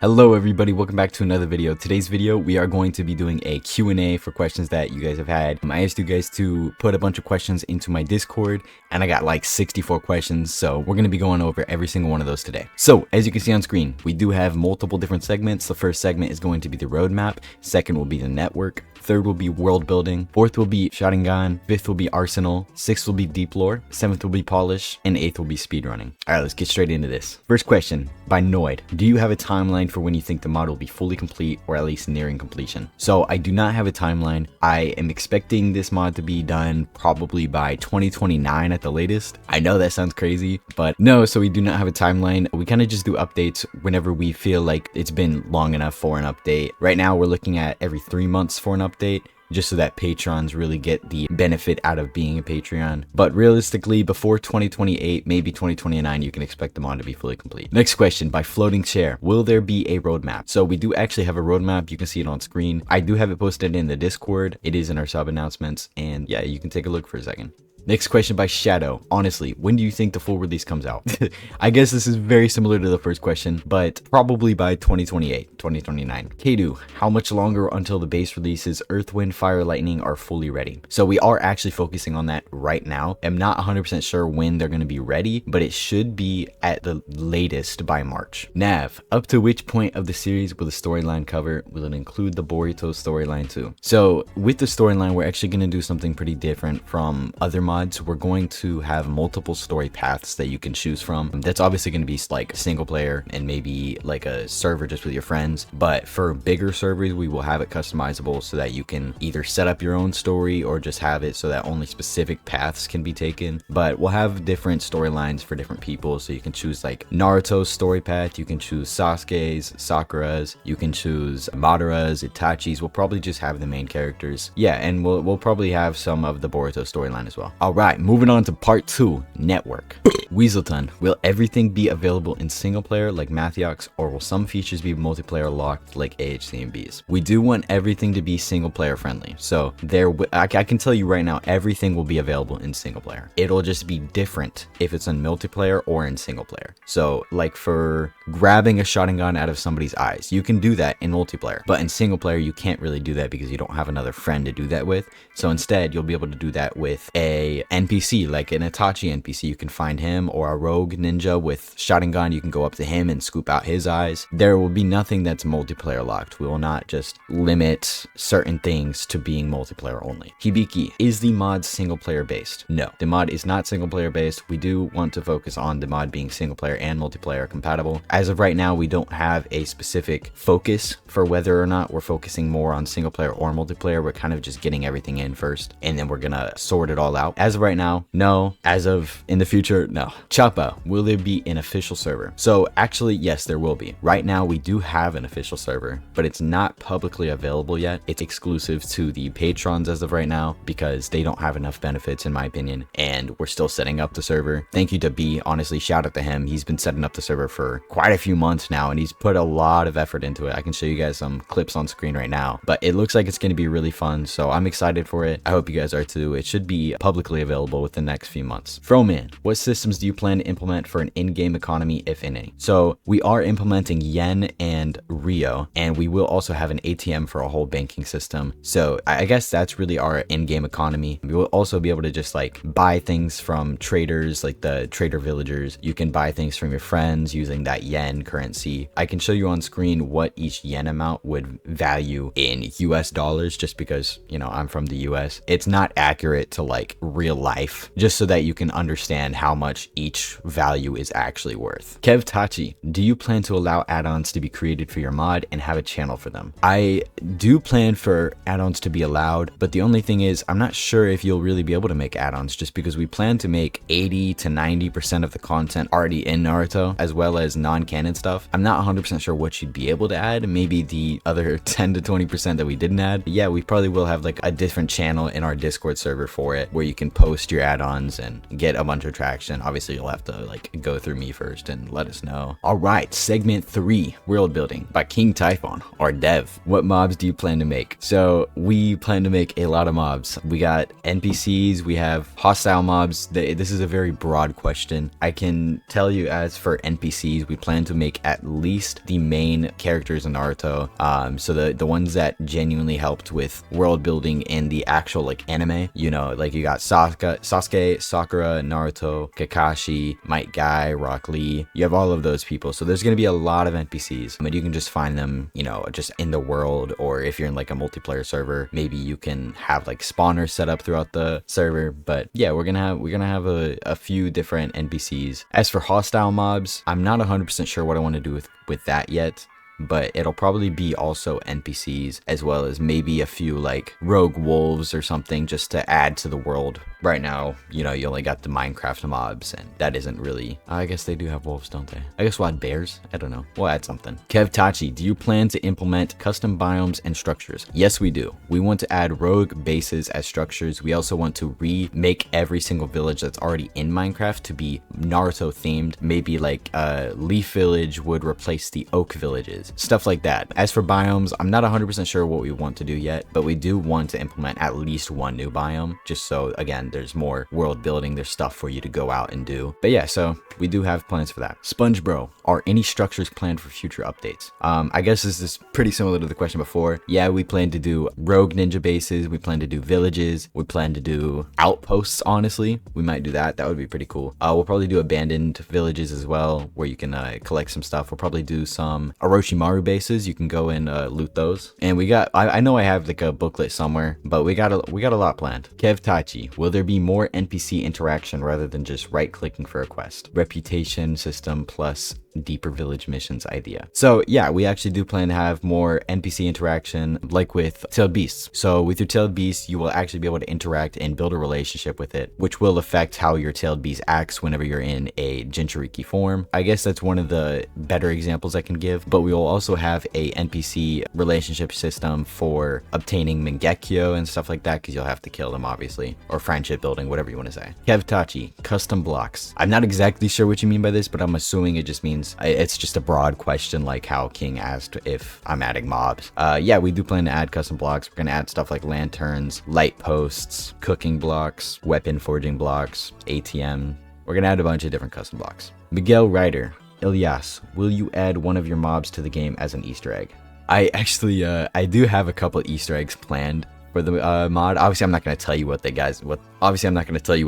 Hello everybody, welcome back to another video. Today's video, we are going to be doing a Q&A for questions that you guys have had. I asked you guys to put a bunch of questions into my Discord, and I got like 64 questions, so we're going to be going over every single one of those today. So, as you can see on screen, we do have multiple different segments. The first segment is going to be the roadmap, second will be the network, third will be world building, fourth will be Sharingan, fifth will be arsenal, sixth will be deep lore, seventh will be polish, and eighth will be speedrunning. Alright, let's get straight into this. First question by Noid. Do you have a timeline for when you think the mod will be fully complete or at least nearing completion? So I do not have a timeline. I am expecting this mod to be done probably by 2029 at the latest. I know that sounds crazy, but no, so we do not have a timeline. We kind of just do updates whenever we feel like it's been long enough for an update. Right now we're looking at every 3 months for an update, just so that patrons really get the benefit out of being a Patreon. But realistically, before 2028, maybe 2029, you can expect the mod to be fully complete. Next question by Floating Chair. Will there be a roadmap? So we do actually have a roadmap. You can see it on screen. I do have it posted in the Discord. It is in our sub announcements. And yeah, you can take a look for a second. Next question by Shadow. Honestly, when do you think the full release comes out? I guess this is very similar to the first question, but probably by 2028, 2029. Kadu, how much longer until the base releases Earth, Wind, Fire, Lightning are fully ready? So we are actually focusing on that right now. I'm not 100% sure when they're going to be ready, but it should be at the latest by March. Nav, up to which point of the series will the storyline cover? Will it include the Boruto storyline too? So with the storyline, we're actually going to do something pretty different from other mods. We're going to have multiple story paths that you can choose from. That's obviously going to be like single player and maybe like a server just with your friends. But for bigger servers, we will have it customizable so that you can either set up your own story or just have it so that only specific paths can be taken. But we'll have different storylines for different people. So you can choose like Naruto's story path. You can choose Sasuke's, Sakura's. You can choose Madara's, Itachi's. We'll probably just have the main characters. Yeah, and we'll probably have some of the Boruto storyline as well. Alright, moving on to part 2, network. Weaselton, will everything be available in single player like Mathiox, or will some features be multiplayer locked like AHCMBs? We do want everything to be single player friendly. So I can tell you right now, everything will be available in single player. It'll just be different if it's in multiplayer or in single player. So like for grabbing a Sharingan out of somebody's eyes, you can do that in multiplayer, but in single player, you can't really do that because you don't have another friend to do that with. So instead, you'll be able to do that with a NPC, like an Itachi NPC. You can find him, or a rogue ninja with Sharingan. You can go up to him and scoop out his eyes. There will be nothing that's multiplayer locked. We will not just limit certain things to being multiplayer only. Hibiki, is the mod single player based? No, the mod is not single player based. We do want to focus on the mod being single player and multiplayer compatible. As of right now, we don't have a specific focus for whether or not we're focusing more on single player or multiplayer. We're kind of just getting everything in first, and then we're gonna sort it all out. As of right now, no. As of in the future, no. Choppa, will there be an official server? So actually, yes, there will be. Right now, we do have an official server, but it's not publicly available yet. It's exclusive to the patrons as of right now because they don't have enough benefits, in my opinion, and we're still setting up the server. Thank you to B, honestly, shout out to him. He's been setting up the server for quite a few months now, and he's put a lot of effort into it. I can show you guys some clips on screen right now, but it looks like it's going to be really fun, so I'm excited for it. I hope you guys are too. It should be publicly available within the next few months. Froman, what systems do you plan to implement for an in-game economy, if any? So we are implementing Yen and Rio, and we will also have an ATM for a whole banking system. So I guess that's really our in-game economy. We will also be able to just like buy things from traders, like the trader villagers. You can buy things from your friends using that Yen currency. I can show you on screen what each Yen amount would value in US dollars, just because, you know, I'm from the US. It's not accurate to like real life, just so that you can understand how much each value is actually worth. Kev Tachi, do you plan to allow add-ons to be created for your mod and have a channel for them? I do plan for add-ons to be allowed, but the only thing is I'm not sure if you'll really be able to make add-ons, just because we plan to make 80 to 90% of the content already in Naruto, as well as non-canon stuff. I'm not 100% sure what you'd be able to add, maybe the other 10 to 20% that we didn't add. But yeah, we probably will have like a different channel in our Discord server for it, where you can can post your add-ons and get a bunch of traction. Obviously, you'll have to like go through me first and let us know. All right, segment 3, world building by King Typhon, our dev. What mobs do you plan to make? So we plan to make a lot of mobs. We got NPCs, we have hostile mobs. This is a very broad question. I can tell you, as for NPCs, we plan to make at least the main characters in Naruto. So the ones that genuinely helped with world building in the actual like anime, you know, like you got Sasuke, Sakura, Naruto, Kakashi, Might Guy, Rock Lee. You have all of those people. So there's going to be a lot of NPCs. I mean, you can just find them, you know, just in the world, or if you're in like a multiplayer server, maybe you can have like spawners set up throughout the server. But yeah, we're gonna have a few different NPCs. As for hostile mobs, I'm not 100% sure what I want to do with that yet, but it'll probably be also NPCs, as well as maybe a few like rogue wolves or something, just to add to the world. Right now, you know, you only got the Minecraft mobs, and that isn't really, I guess they do have wolves, don't they? I guess we'll add bears. I don't know, we'll add something. Kev Tachi, do you plan to implement custom biomes and structures? Yes, we do. We want to add rogue bases as structures. We also want to remake every single village that's already in Minecraft to be Naruto themed. Maybe like Leaf Village would replace the Oak villages, stuff like that. As for biomes, I'm not 100% sure what we want to do yet, but we do want to implement at least one new biome, just so again, there's more world building, there's stuff for you to go out and do. But yeah, so we do have plans for that. Sponge Bro, are any structures planned for future updates? I guess this is pretty similar to the question before. Yeah, we plan to do rogue ninja bases, we plan to do villages, we plan to do outposts. Honestly, we might do that. That would be pretty cool. We'll probably do abandoned villages as well, where you can collect some stuff. We'll probably do some Orochimaru bases. You can go and loot those. And we got, I know I have like a booklet somewhere, but we got a lot planned. Kev Tachi, will there be more NPC interaction rather than just right clicking for a quest? Reputation system plus deeper village missions idea. So yeah, we actually do plan to have more NPC interaction, like with tailed beasts. So with your tailed beast, you will actually be able to interact and build a relationship with it, which will affect how your tailed beast acts whenever you're in a Jinchuriki form. I guess that's one of the better examples I can give, but we will also have a NPC relationship system for obtaining Mangekyo and stuff like that, because you'll have to kill them, obviously, or friendship building, whatever you want to say. Kev Tachi, custom blocks. I'm not exactly sure what you mean by this, but I'm assuming it just means it's just a broad question, like how King asked if I'm adding mobs. Yeah, we do plan to add custom blocks. We're gonna add stuff like lanterns, light posts, cooking blocks, weapon forging blocks, ATM. We're gonna add a bunch of different custom blocks. Miguel Ryder, Ilyas, will you add one of your mobs to the game as an Easter egg? I actually, I do have a couple Easter eggs planned for the mod. Obviously, I'm not gonna tell you what they guys. Obviously, I'm not gonna tell you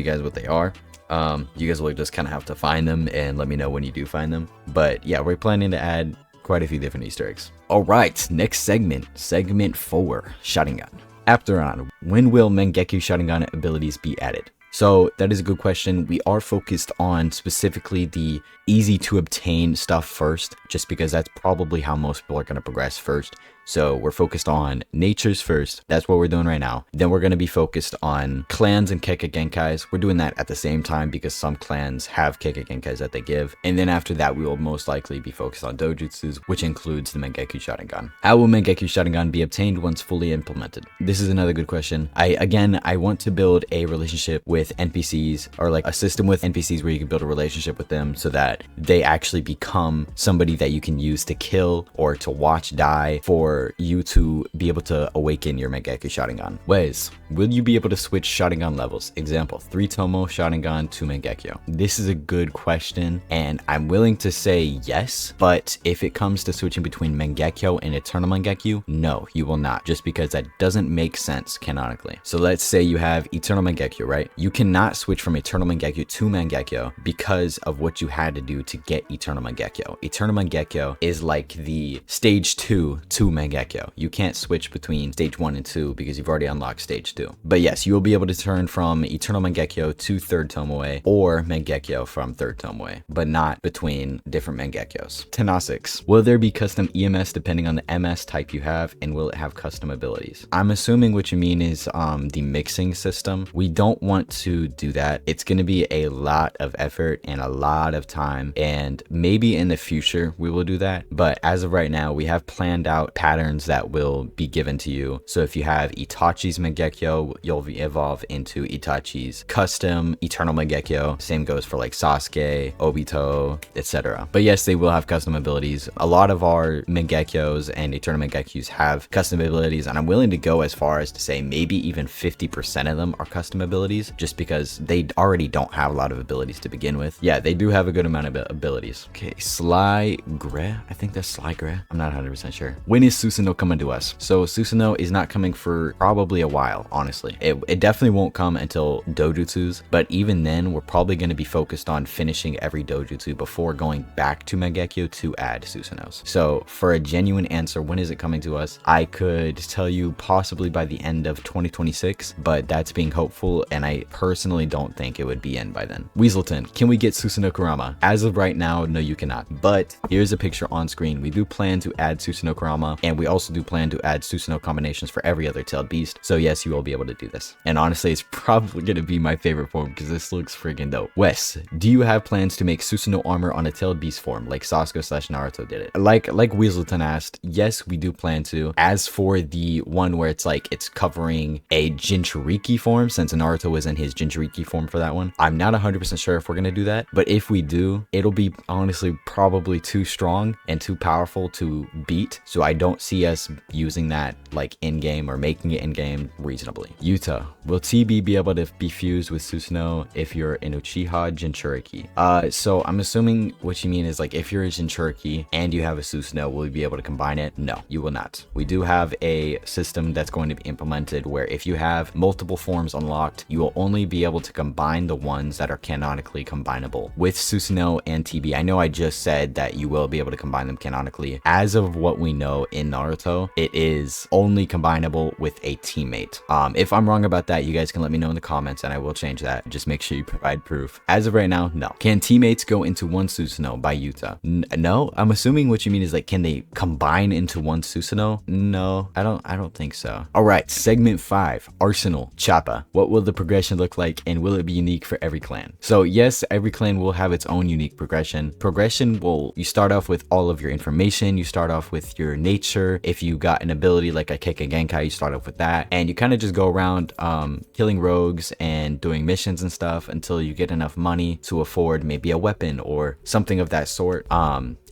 guys what they are. You guys will just kind of have to find them and let me know when you do find them. But yeah, we're planning to add quite a few different Easter eggs. All right, next segment 4, Sharingan. Apteron, when will Mangekyo Sharingan abilities be added? So that is a good question. We are focused on specifically the easy to obtain stuff first, just because that's probably how most people are going to progress first. So we're focused on natures first. That's what we're doing right now. Then we're going to be focused on clans and Kekkei Genkais. We're doing that at the same time because some clans have Kekkei Genkais that they give. And then after that, we will most likely be focused on dojutsus, which includes the Mangekyo Sharingan. How will Mangekyo Sharingan be obtained once fully implemented? This is another good question. I want to build a relationship with NPCs, or like a system with NPCs where you can build a relationship with them so that they actually become somebody that you can use to kill or to watch die for you to be able to awaken your Mangekyo Sharingan. Ways, will you be able to switch Sharingan levels? Example, 3 Tomo Sharingan to Mangekyo. This is a good question, and I'm willing to say yes, but if it comes to switching between Mangekyo and Eternal Mangekyo, no, you will not, just because that doesn't make sense canonically. So let's say you have Eternal Mangekyo, right? You cannot switch from Eternal Mangekyo to Mangekyo because of what you had to do to get Eternal Mangekyo. Eternal Mangekyo is like the stage 2 to Mangekyo. You can't switch between stage 1 and 2 because you've already unlocked stage 2. But yes, you will be able to turn from Eternal Mangekyo to 3rd Tomoe or Mangekyo from 3rd Tomoe, but not between different Mangekyos. Tenasix, will there be custom EMS depending on the MS type you have, and will it have custom abilities? I'm assuming what you mean is the mixing system. We don't want to do that. It's going to be a lot of effort and a lot of time, and maybe in the future we will do that, but as of right now we have planned out patterns that will be given to you. So if you have Itachi's Mangekyo, you'll evolve into Itachi's custom Eternal Mangekyo. Same goes for like Sasuke, Obito, etc. But yes, they will have custom abilities. A lot of our Mangekyos and Eternal Mangekyos have custom abilities, and I'm willing to go as far as to say maybe even 50% of them are custom abilities, just because they already don't have a lot of abilities to begin with. Yeah, they do have a good amount of abilities. Okay, Sly Gre, I think that's Sly Gre. I'm not 100% sure. When is Susanoo coming to us? So Susanoo is not coming for probably a while, honestly. It definitely won't come until dojutsus, but even then we're probably going to be focused on finishing every dojutsu before going back to Mangekyo to add Susanoo's. So for a genuine answer, when is it coming to us? I could tell you possibly by the end of 2026, but that's being hopeful, and I personally don't think it would be in by then. Weaselton, can we get Susanoo Kurama? As of right now, no you cannot, but here's a picture on screen. We do plan to add Susanoo Kurama, and we also do plan to add Susanoo combinations for every other tailed beast, so yes, you will be able to do this. And honestly, it's probably going to be my favorite form because this looks friggin' dope. Wes, do you have plans to make Susanoo armor on a tailed beast form like Sasuke/Naruto did it? Like Weaselton asked, yes, we do plan to. As for the one where it's like it's covering a Jinchuriki form, since Naruto was in his Jinchuriki form for that one, I'm not 100% sure if we're going to do that, but if we do, it'll be honestly probably too strong and too powerful to beat, so I don't see us using that like in-game or making it in-game reasonably. Yuta, will TB be able to be fused with Susanoo if you're in Uchiha Jinchuriki? So I'm assuming what you mean is like if you're a Jinchuriki and you have a Susanoo, will you be able to combine it? No, you will not. We do have a system that's going to be implemented where if you have multiple forms unlocked, you will only be able to combine the ones that are canonically combinable with Susanoo and TB. I know I just said that you will be able to combine them canonically. As of what we know in Naruto, it is only combinable with a teammate. If I'm wrong about that, you guys can let me know in the comments and I will change that. Just make sure you provide proof. As of right now, no. Can teammates go into one Susanoo by Yuta? No, I'm assuming what you mean is like, can they combine into one Susanoo? No, I don't think so. All right, segment 5, Arsenal Choppa. What will the progression look like, and will it be unique for every clan? So yes, every clan will have its own unique progression. You start off with all of your information. You start off with your nature. If you got an ability like a Kekkei Genkai, you start off with that, and you kind of just go around killing rogues and doing missions and stuff until you get enough money to afford maybe a weapon or something of that sort.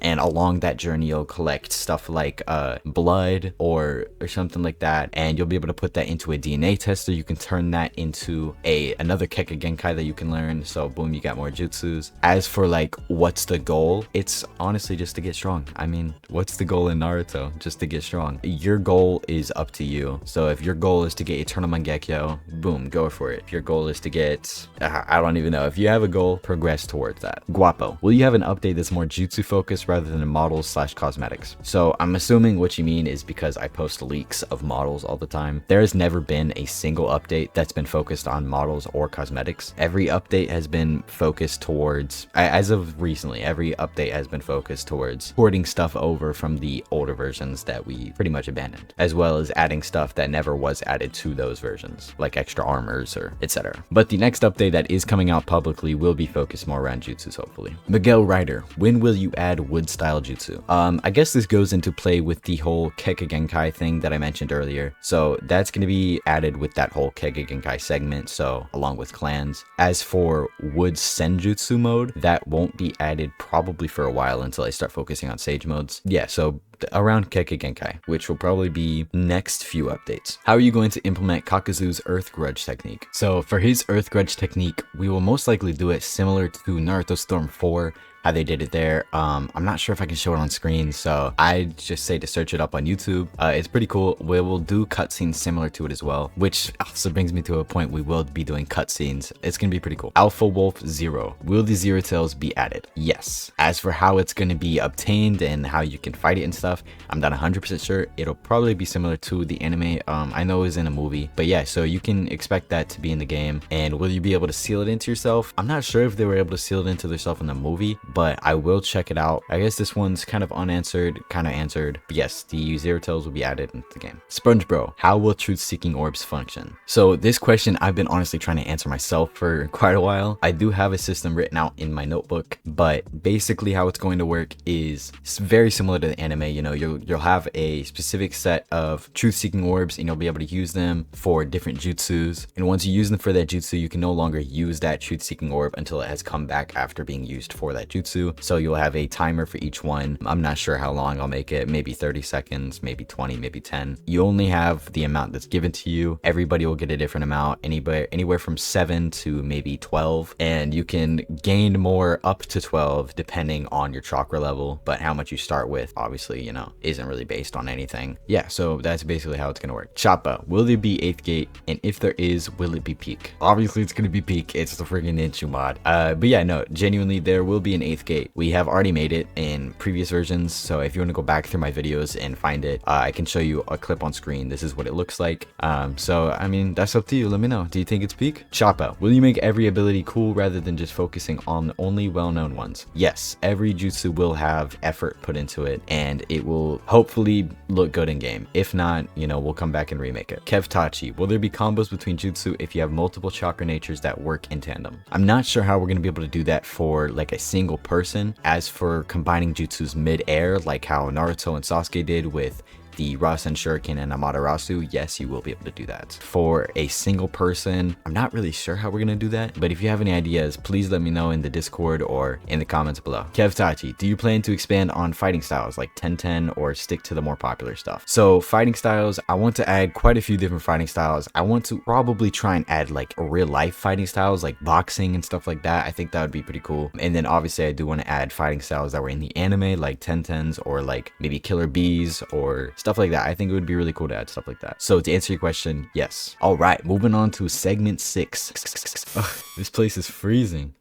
And along that journey, you'll collect stuff like blood or something like that, and you'll be able to put that into a DNA tester. You can turn that into another Kekkei Genkai that you can learn. So boom, you got more jutsus. As for like what's the goal, it's honestly just to get strong. I mean, what's the goal in Naruto? Just to get strong. Your goal is up to you. So if your goal is to get Eternal Mangekyo, boom, go for it. If your goal is to get, I don't even know. If you have a goal, progress towards that. Guapo, will you have an update that's more jutsu focused rather than models/cosmetics? So I'm assuming what you mean is because I post leaks of models all the time. There has never been a single update that's been focused on models or cosmetics. Every update has been focused towards, as of recently, every update has been focused towards porting stuff over from the older versions that we pretty much abandoned, as well as adding stuff that never was added to those versions, like extra armors or etc. But the next update that is coming out publicly will be focused more around jutsus, hopefully. Miguel Ryder, when will you add wood style jutsu? I guess this goes into play with the whole Kekkei Genkai thing that I mentioned earlier. So that's going to be added with that whole Kekkei Genkai segment, so along with clans. As for wood senjutsu mode, that won't be added probably for a while until I start focusing on sage modes. Yeah, so around Kekkei Genkai, which will probably be next few updates. How are you going to implement Kakuzu's Earth Grudge technique? So for his Earth Grudge technique, we will most likely do it similar to Naruto Storm 4, how they did it there. I'm not sure if I can show it on screen, so I just say to search it up on YouTube. It's pretty cool. We will do cutscenes similar to it as well, which also brings me to a point. We will be doing cutscenes. It's gonna be pretty cool. Alpha Wolf Zero, will the Zero Tails be added? Yes. As for how it's gonna be obtained and how you can fight it and stuff, I'm not 100% sure. It'll probably be similar to the anime. I know it was in a movie, but yeah, so you can expect that to be in the game. And will you be able to seal it into yourself? I'm not sure if they were able to seal it into themselves in the movie, but I will check it out. I guess this one's kind of unanswered, kind of answered, but yes, the Zero Tails will be added into the game. Sponge Bro, how will truth-seeking orbs function? So this question I've been honestly trying to answer myself for quite a while. I do have a system written out in my notebook, but basically how it's going to work is very similar to the anime. You know, you'll have a specific set of truth-seeking orbs, and you'll be able to use them for different jutsus. And once you use them for that jutsu, you can no longer use that truth-seeking orb until it has come back after being used for that jutsu. So you'll have a timer for each one. I'm not sure how long I'll make it, maybe 30 seconds, maybe 20, maybe 10. You only have the amount that's given to you. Everybody will get a different amount, anywhere from 7 to maybe 12, and you can gain more up to 12 depending on your chakra level, but how much you start with, obviously, you know, isn't really based on anything. Yeah, so that's basically how it's gonna work. Choppa, will there be 8th gate? And if there is, will it be peak? Obviously it's gonna be peak. It's the freaking Ninshu mod. But yeah, no, genuinely there will be an 8th gate. We have already made it in previous versions, so if you want to go back through my videos and find it, I can show you a clip on screen. This is what it looks like. So I mean, that's up to you. Let me know. Do you think it's peak? Choppa, will you make every ability cool rather than just focusing on only well-known ones? Yes, every jutsu will have effort put into it, and it will hopefully look good in game. If not, you know, we'll come back and remake it. Kevtachi, will there be combos between jutsu if you have multiple chakra natures that work in tandem? I'm not sure how we're going to be able to do that for like a single person. As for combining jutsus mid-air, like how Naruto and Sasuke did with the Rasen Shuriken and Amaterasu, yes, you will be able to do that. For a single person, I'm not really sure how we're gonna do that, but if you have any ideas, please let me know in the Discord or in the comments below. Kevtachi, do you plan to expand on fighting styles like 10-10 or stick to the more popular stuff? So fighting styles, I want to add quite a few different fighting styles. I want to probably try and add like real life fighting styles like boxing and stuff like that. I think that would be pretty cool. And then obviously I do want to add fighting styles that were in the anime like 10-10s or like maybe Killer Bees or stuff like that. I think it would be really cool to add stuff like that. So to answer your question, yes. All right, moving on to segment 6. Ugh, this place is freezing.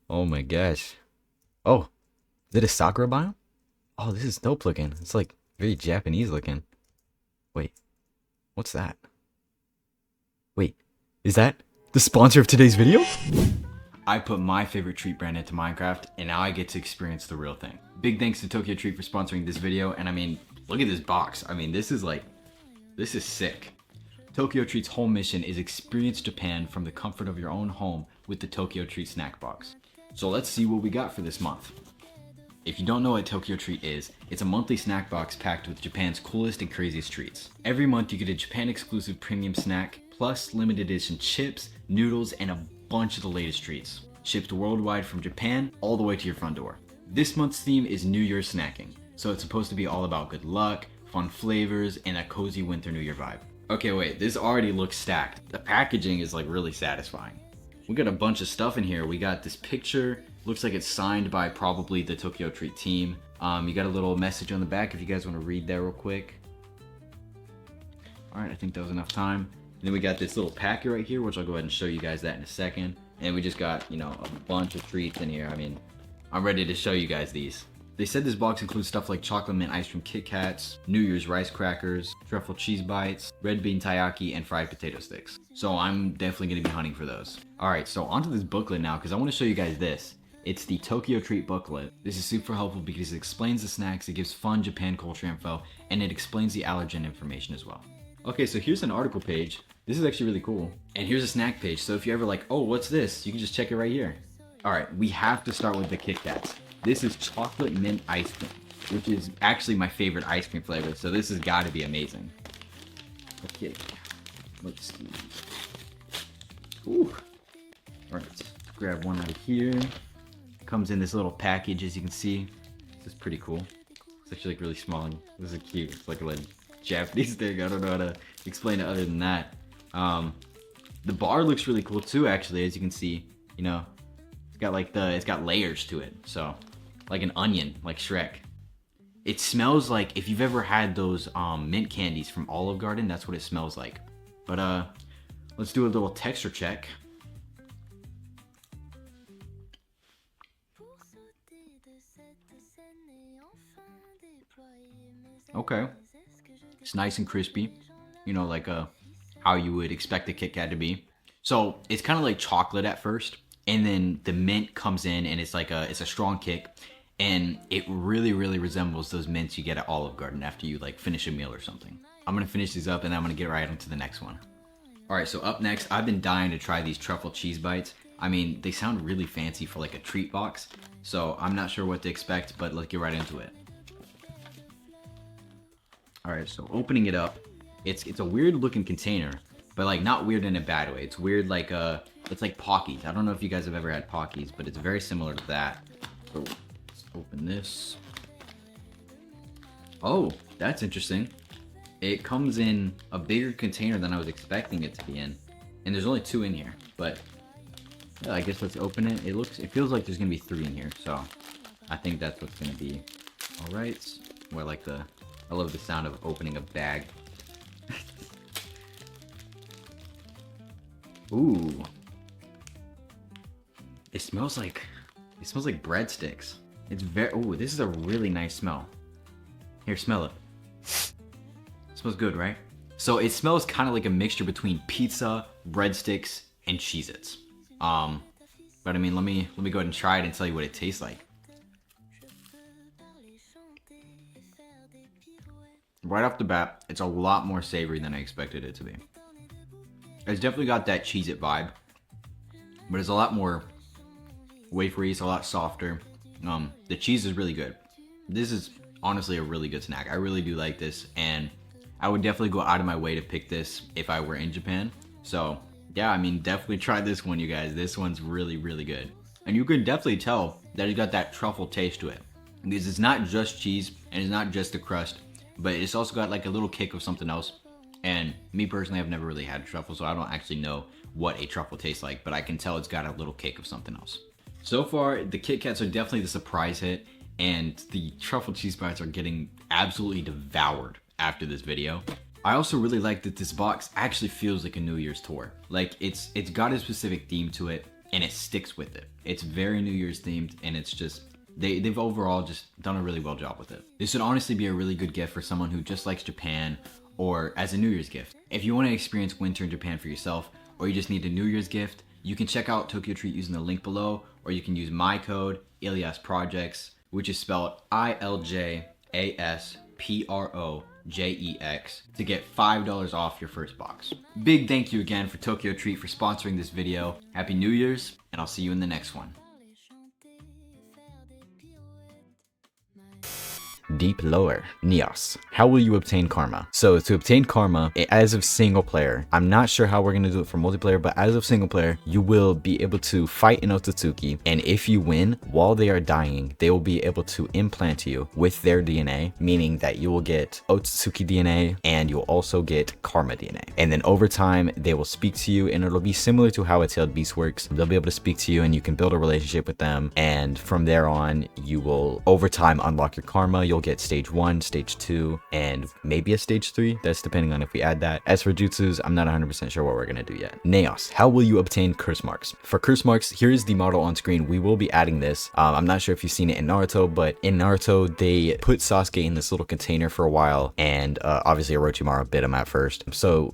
Oh my gosh. Oh, is it a Sakura biome? Oh, this is dope looking. It's like very Japanese looking. Wait, what's that? Wait, is that the sponsor of today's video? I put my favorite treat brand into Minecraft, and now I get to experience the real thing. Big thanks to Tokyo Treat for sponsoring this video, and I mean, look at this box. I mean, this is sick. Tokyo Treat's whole mission is experience Japan from the comfort of your own home with the Tokyo Treat snack box. So let's see what we got for this month. If you don't know what Tokyo Treat is, it's a monthly snack box packed with Japan's coolest and craziest treats. Every month you get a Japan exclusive premium snack, plus limited edition chips, noodles, and a bunch of the latest treats. Shipped worldwide from Japan all the way to your front door. This month's theme is New Year's snacking. So it's supposed to be all about good luck, fun flavors, and a cozy winter New Year vibe. Okay, wait, this already looks stacked. The packaging is like really satisfying. We got a bunch of stuff in here. We got this picture. Looks like it's signed by probably the Tokyo Treat team. You got a little message on the back if you guys want to read that real quick. All right, I think that was enough time. And then we got this little packet right here, which I'll go ahead and show you guys that in a second. And we just got, you know, a bunch of treats in here. I mean, I'm ready to show you guys these. They said this box includes stuff like chocolate mint ice cream Kit Kats, New Year's rice crackers, truffle cheese bites, red bean taiyaki, and fried potato sticks. So I'm definitely going to be hunting for those. Alright, so onto this booklet now, because I want to show you guys this. It's the Tokyo Treat booklet. This is super helpful because it explains the snacks, it gives fun Japan culture info, and it explains the allergen information as well. Okay, so here's an article page. This is actually really cool. And here's a snack page, so if you're ever like, oh, what's this? You can just check it right here. Alright, we have to start with the Kit Kats. This is chocolate mint ice cream, which is actually my favorite ice cream flavor, so this has got to be amazing. Okay, let's see. Ooh. Alright, let's grab one out of here. Comes in this little package, as you can see. This is pretty cool. It's actually like really small, and this is cute. It's like a little Japanese thing. I don't know how to explain it other than that. The bar looks really cool too, actually, as you can see. You know, it's got layers to it, so like an onion, like Shrek. It smells like, if you've ever had those mint candies from Olive Garden, that's what it smells like. But let's do a little texture check. Okay, it's nice and crispy, you know, like how you would expect a Kit Kat to be. So it's kind of like chocolate at first, and then the mint comes in, and it's a strong kick, and it really resembles those mints you get at Olive Garden after you like finish a meal or something. I'm gonna finish these up, and then I'm gonna get right into the next one. All right, so up next, I've been dying to try these truffle cheese bites. I mean, they sound really fancy for like a treat box, so I'm not sure what to expect, but let's get right into it. All right, so opening it up, it's a weird looking container, but like not weird in a bad way. It's weird like it's like Pockies. I don't know if you guys have ever had Pockies, but it's very similar to that. So let's open this. Oh, that's interesting. It comes in a bigger container than I was expecting it to be in, and there's only 2 in here. But yeah, I guess let's open it. It feels like there's gonna be 3 in here, so I think that's what's gonna be. All right. Well, I love the sound of opening a bag. Ooh. It smells like breadsticks. It's very, ooh, this is a really nice smell. Here, smell it. Smells good, right? So it smells kind of like a mixture between pizza, breadsticks, and Cheez-Its. But I mean, let me go ahead and try it and tell you what it tastes like. Right off the bat, it's a lot more savory than I expected it to be. It's definitely got that Cheez-It vibe, but it's a lot more wafery. It's a lot softer. The cheese is really good. This is honestly a really good snack. I really do like this, and I would definitely go out of my way to pick this if I were in Japan. So yeah, I mean, definitely try this one, you guys. This one's really good, and you can definitely tell that it's got that truffle taste to it, because it's not just cheese and it's not just the crust, but it's also got like a little kick of something else. And me personally, I've never really had truffle, so I don't actually know what a truffle tastes like, but I can tell it's got a little kick of something else. So far, the Kit Kats are definitely the surprise hit, and the truffle cheese bites are getting absolutely devoured after this video. I also really like that this box actually feels like a New Year's tour. Like it's got a specific theme to it, and it sticks with it. It's very New Year's themed, and it's just, they've overall just done a really well job with it. This would honestly be a really good gift for someone who just likes Japan, or as a New Year's gift. If you want to experience winter in Japan for yourself, or you just need a New Year's gift, you can check out Tokyo Treat using the link below, or you can use my code, Ilyas Projects, which is spelled ILJASPROJEX, to get $5 off your first box. Big thank you again for Tokyo Treat for sponsoring this video. Happy New Year's, and I'll see you in the next one. Deep lower. Neos. How will you obtain karma? So to obtain karma, as of single player, I'm not sure how we're going to do it for multiplayer, but as of single player, you will be able to fight an Otsutsuki, and if you win while they are dying, they will be able to implant you with their DNA, meaning that you will get Otsutsuki DNA and you'll also get karma DNA. And then over time, they will speak to you, and it'll be similar to how a Tailed Beast works. They'll be able to speak to you, and you can build a relationship with them, and from there on, you will over time unlock your karma. You'll get stage 1, stage 2, and maybe a stage 3. That's depending on if we add that. As for jutsus, I'm not 100% sure what we're gonna do yet. Naos. How will you obtain curse marks? For curse marks, here's the model on screen. We will be adding this. I'm not sure if you've seen it in Naruto, but in Naruto, they put Sasuke in this little container for a while, and obviously Orochimaru bit him at first. So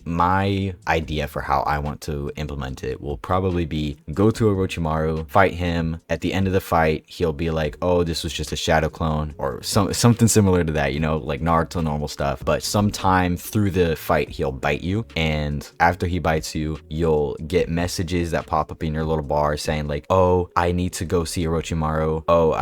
my idea for how I want to implement it will probably be go to Orochimaru, fight him. At the end of the fight, he'll be like, oh, this was just a shadow clone, or something similar to that, you know, like Naruto normal stuff. But sometime through the fight, he'll bite you, and after he bites you, you'll get messages that pop up in your little bar saying like, oh, I need to go see Orochimaru. Oh,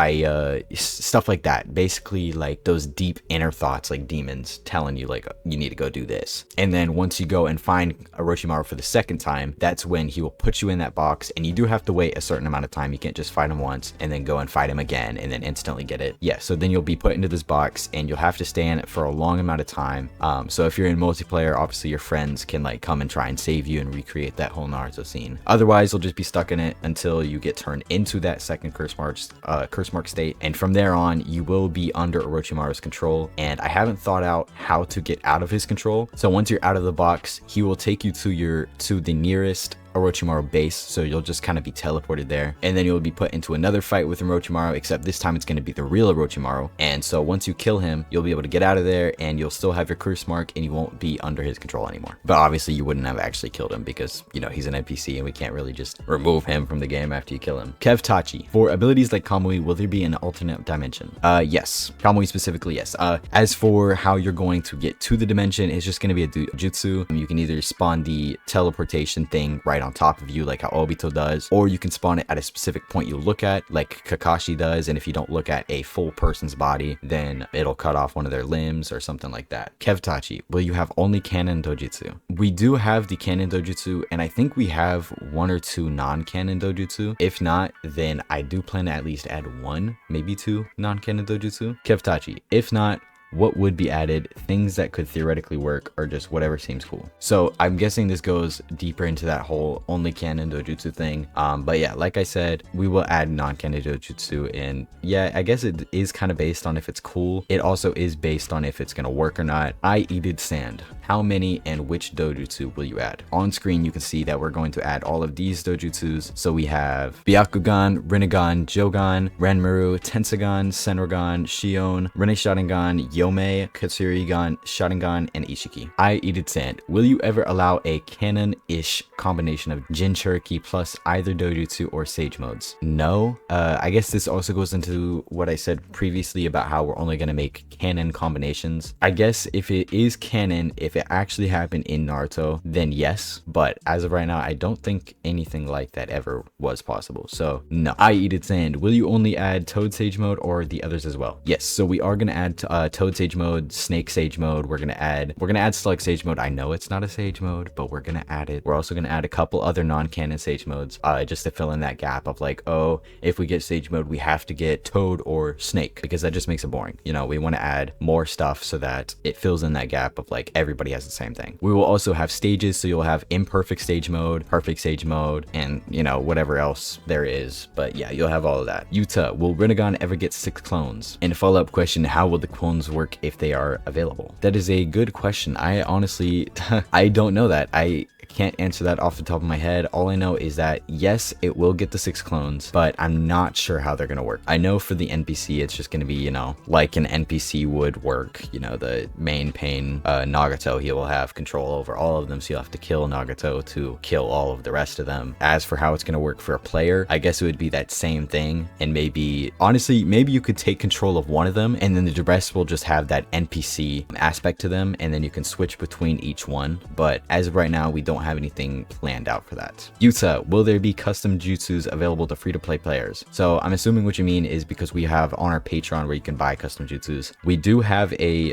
stuff like that. Basically like those deep inner thoughts, like demons telling you like, you need to go do this. And then once you go and find Orochimaru for the second time, that's when he will put you in that box, and you do have to wait a certain amount of time. You can't just fight him once and then go and fight him again and then instantly get it. Yeah, so then you'll be put into this box, and you'll have to stay in it for a long amount of time. So if you're in multiplayer, obviously your friends can like come and try and save you and recreate that whole Naruto scene. Otherwise, you'll just be stuck in it until you get turned into that second curse mark state, and from there on, you will be under Orochimaru's control. And I haven't thought out how to get out of his control. So once you're out of the box, he will take you to the nearest Orochimaru base, so you'll just kind of be teleported there, and then you'll be put into another fight with Orochimaru, except this time it's going to be the real Orochimaru. And so once you kill him, you'll be able to get out of there, and you'll still have your curse mark, and you won't be under his control anymore. But obviously you wouldn't have actually killed him because, you know, he's an NPC and we can't really just remove him from the game after you kill him. Kev Tachi, for abilities like Kamui, will there be an alternate dimension? Yes. Kamui specifically, yes. As for how you're going to get to the dimension, it's just going to be a jutsu. You can either spawn the teleportation thing right on top of you like how Obito does, or you can spawn it at a specific point you look at like Kakashi does, and if you don't look at a full person's body, then it'll cut off one of their limbs or something like that. Kev Tachi, will you have only canon dojutsu? We do have the canon dojutsu, and I think we have 1 or 2 non-canon dojutsu. If not, then I do plan to at least add 1, maybe 2 non-canon dojutsu. Kev Tachi, if not, what would be added? Things that could theoretically work, or just whatever seems cool. So I'm guessing this goes deeper into that whole only canon dojutsu thing. But yeah, like I said, we will add non-canon dojutsu, and yeah, I guess it is kind of based on if it's cool. It also is based on if it's gonna work or not. I eated sand. How many and which dojutsu will you add? On screen, you can see that we're going to add all of these dojutsus. So we have Byakugan, Rinnegan, Jogan, Renmaru, Tensagan, Senrogan, Shion, Rene Sharingan, Yomei, Katsurigan, Sharingan, and Ishiki. I eated sand. Will you ever allow a canon-ish combination of Jinchuriki plus either dojutsu or sage modes? No. I guess this also goes into what I said previously about how we're only going to make canon combinations. I guess if it is canon, if it actually happened in Naruto, then yes. But as of right now, I don't think anything like that ever was possible. So no. I eated sand. Will you only add Toad Sage mode or the others as well? Yes. So we are going to add Toad Sage mode, Snake Sage mode. We're gonna add Slug Sage mode. I know it's not a Sage mode, but we're gonna add it. We're also gonna add a couple other non-canon Sage modes, just to fill in that gap of like, oh, if we get Sage mode, we have to get Toad or Snake, because that just makes it boring. You know, we want to add more stuff so that it fills in that gap of like everybody has the same thing. We will also have stages, so you'll have imperfect stage mode, perfect stage mode, and you know, whatever else there is. But yeah, you'll have all of that. Yuta, will Rinnegan ever get 6 clones? And a follow-up question, how will the clones work if they are available? That is a good question. I honestly, I don't know that. I can't answer that off the top of my head. All I know is that yes, it will get the 6 clones, but I'm not sure how they're gonna work. I know for the NPC, it's just gonna be, you know, like an NPC would work. You know, the main pain, Nagato, he will have control over all of them, so you'll have to kill Nagato to kill all of the rest of them. As for how it's gonna work for a player, I guess it would be that same thing, and maybe, honestly, maybe you could take control of one of them, and then the rest will just have that NPC aspect to them, and then you can switch between each one. But as of right now, we don't have anything planned out for that. Yuta, will there be custom jutsus available to free-to-play players? So I'm assuming what you mean is because we have on our Patreon where you can buy custom jutsus. We do have a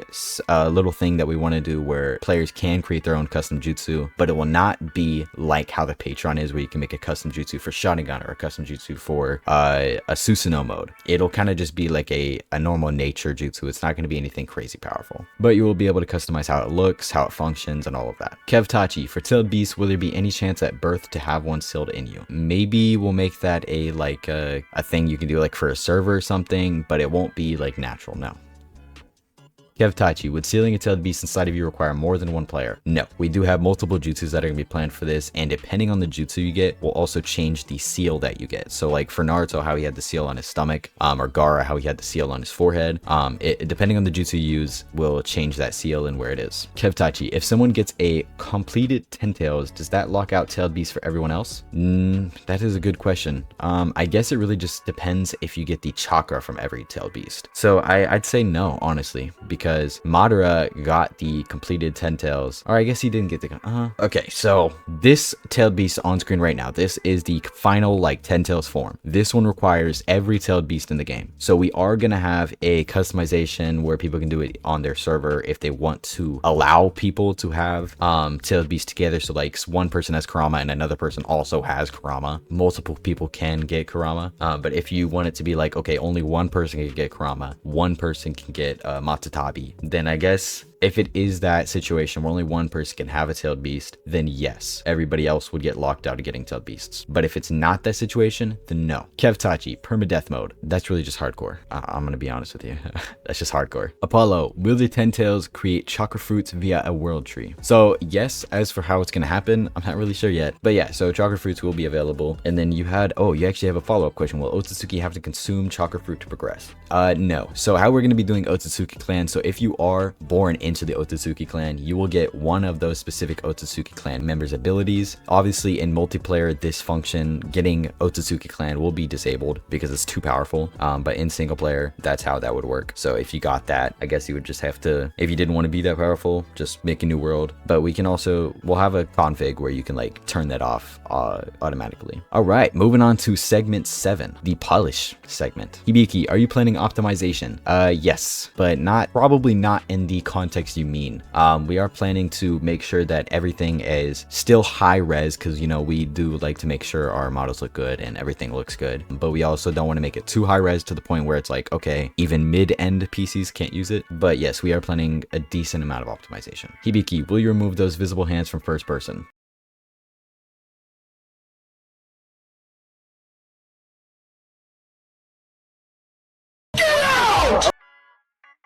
little thing that we want to do where players can create their own custom jutsu, but it will not be like how the Patreon is, where you can make a custom jutsu for Sharingan or a custom jutsu for a Susanoo mode. It'll kind of just be like a normal nature jutsu. It's not going to be anything crazy powerful, but you will be able to customize how it looks, how it functions, and all of that. Kev Tachi, for Tailed Beast, will there be any chance at birth to have one sealed in you? Maybe we'll make that a thing you can do like for a server or something, but it won't be like natural, no. Kev Tachi, would sealing a tailed beast inside of you require more than 1 player? No, we do have multiple jutsus that are going to be planned for this, and depending on the jutsu you get, will also change the seal that you get. So like for Naruto, how he had the seal on his stomach, or Gaara, how he had the seal on his forehead, depending on the jutsu you use, will change that seal and where it is. Kev Tachi, if someone gets a completed 10 tails, does that lock out tailed beast for everyone else? That is a good question. I guess it really just depends if you get the chakra from every tailed beast. So I'd say no, honestly, because Madara got the completed 10 tails, or I guess he didn't get the okay, so this tailed beast on screen right now, this is the final like 10 tails form. This one requires every tailed beast in the game, so we are gonna have a customization where people can do it on their server if they want to allow people to have tailed beast together. So like one person has Kurama and another person also has Kurama. Multiple people can get Kurama, but if you want it to be like, okay, only one person can get Kurama, one person can get Matatabi, then I guess If it is that situation where only one person can have a tailed beast, then yes, everybody else would get locked out of getting tailed beasts. But if it's not that situation, then no. Kevtachi, permadeath mode. That's really just hardcore. I'm gonna be honest with you. That's just hardcore. Apollo, will the 10 tails create chakra fruits via a world tree? So yes, as for how it's gonna happen, I'm not really sure yet. But yeah, so chakra fruits will be available. And then you actually have a follow-up question. Will Otsutsuki have to consume chakra fruit to progress? No. So how we're gonna be doing Otsutsuki clan, so if you are born into the Otsutsuki clan, you will get one of those specific Otsutsuki clan members' abilities. Obviously in multiplayer, this function, getting Otsutsuki clan, will be disabled because it's too powerful. But in single player, that's how that would work. So if you got that, I guess you would just have to, if you didn't want to be that powerful, just make a new world. But we'll have a config where you can like turn that off automatically. All right, moving on to segment 7, the polish segment. Hibiki, are you planning optimization? Yes, but probably not in the context you mean. We are planning to make sure that everything is still high res, because you know we do like to make sure our models look good and everything looks good, but we also don't want to make it too high res to the point where it's like, okay, even mid-end PCs can't use it. But yes, we are planning a decent amount of optimization. Hibiki, will you remove those visible hands from first person?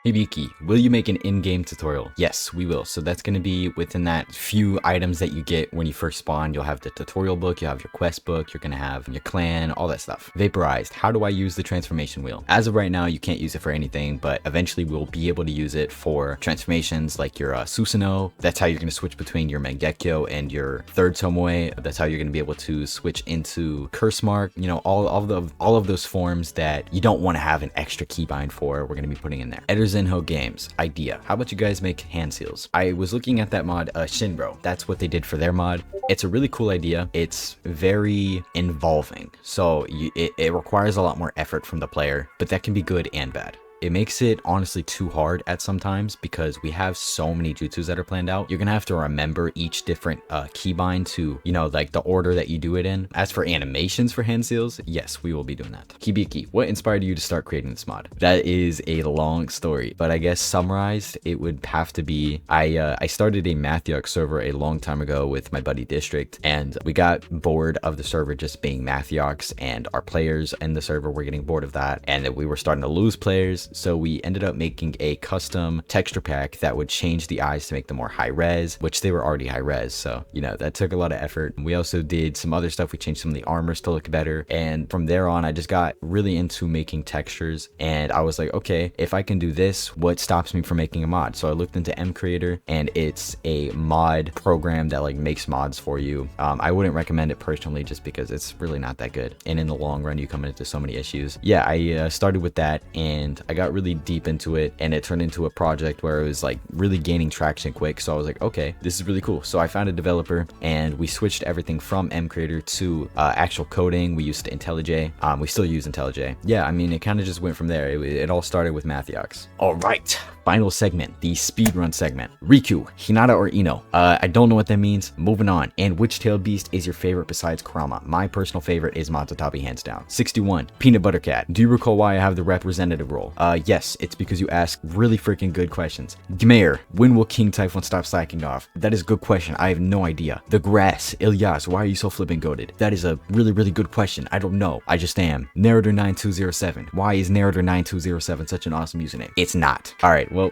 Hibiki, will you make an in-game tutorial? Yes, we will. So that's going to be within that few items that you get when you first spawn. You'll have the tutorial book, you'll have your quest book, you're going to have your clan, all that stuff. Vaporized, how do I use the transformation wheel? As of right now, you can't use it for anything, but eventually we'll be able to use it for transformations like your Susanoo. That's how you're going to switch between your Mangekyo and your third Tomoe. That's how you're going to be able to switch into Curse Mark. You know, all of those forms that you don't want to have an extra keybind for, we're going to be putting in there. Zenho Games idea, how about you guys make hand seals? I was looking at that mod, Shinro. That's what they did for their mod. It's a really cool idea. It's very involving, so it requires a lot more effort from the player, but that can be good and bad. It makes it honestly too hard at sometimes because we have so many jutsus that are planned out. You're gonna have to remember each different keybind to, you know, like the order that you do it in. As for animations for hand seals, yes, we will be doing that. Hibiki, what inspired you to start creating this mod? That is a long story, but I guess summarized, it would have to be, I started a Mathiox server a long time ago with my buddy District, and we got bored of the server just being Mathiox, and our players in the server were getting bored of that, and that we were starting to lose players. So we ended up making a custom texture pack that would change the eyes to make them more high res, which they were already high res. So, you know, that took a lot of effort. We also did some other stuff. We changed some of the armors to look better. And from there on, I just got really into making textures. And I was like, okay, if I can do this, what stops me from making a mod? So I looked into mCreator, and it's a mod program that like makes mods for you. I wouldn't recommend it personally just because it's really not that good. And in the long run, you come into so many issues. Yeah, I started with that, and I got really deep into it, and it turned into a project where it was like really gaining traction quick. So I was like, okay, this is really cool. So I found a developer, and we switched everything from mCreator to actual coding. We used IntelliJ. We still use IntelliJ. Yeah, I mean, it kind of just went from there. It all started with Mathiox. All right, final segment, the speedrun segment. Riku, Hinata or Ino? I don't know what that means. Moving on. And which tailed beast is your favorite besides Kurama? My personal favorite is Matatabi, hands down. 61. Peanut Butter Cat. Do you recall why I have the representative role? Yes, it's because you ask really freaking good questions. Gmeir, when will King Typhon stop slacking off? That is a good question. I have no idea. The Grass, Ilyas, why are you so flippin' goated? That is a really, really good question. I don't know. I just am. Narrator9207. Why is Narrator9207 such an awesome username? It's not. All right, well,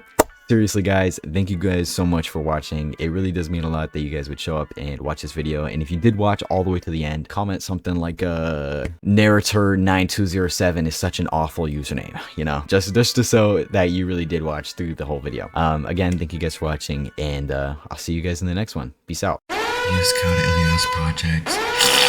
seriously guys, thank you guys so much for watching. It really does mean a lot that you guys would show up and watch this video. And if you did watch all the way to the end, comment something like Narrator9207 is such an awful username, you know, just to show that you really did watch through the whole video. Again, thank you guys for watching, and I'll see you guys in the next one. Peace out. Use code Ilios Projects.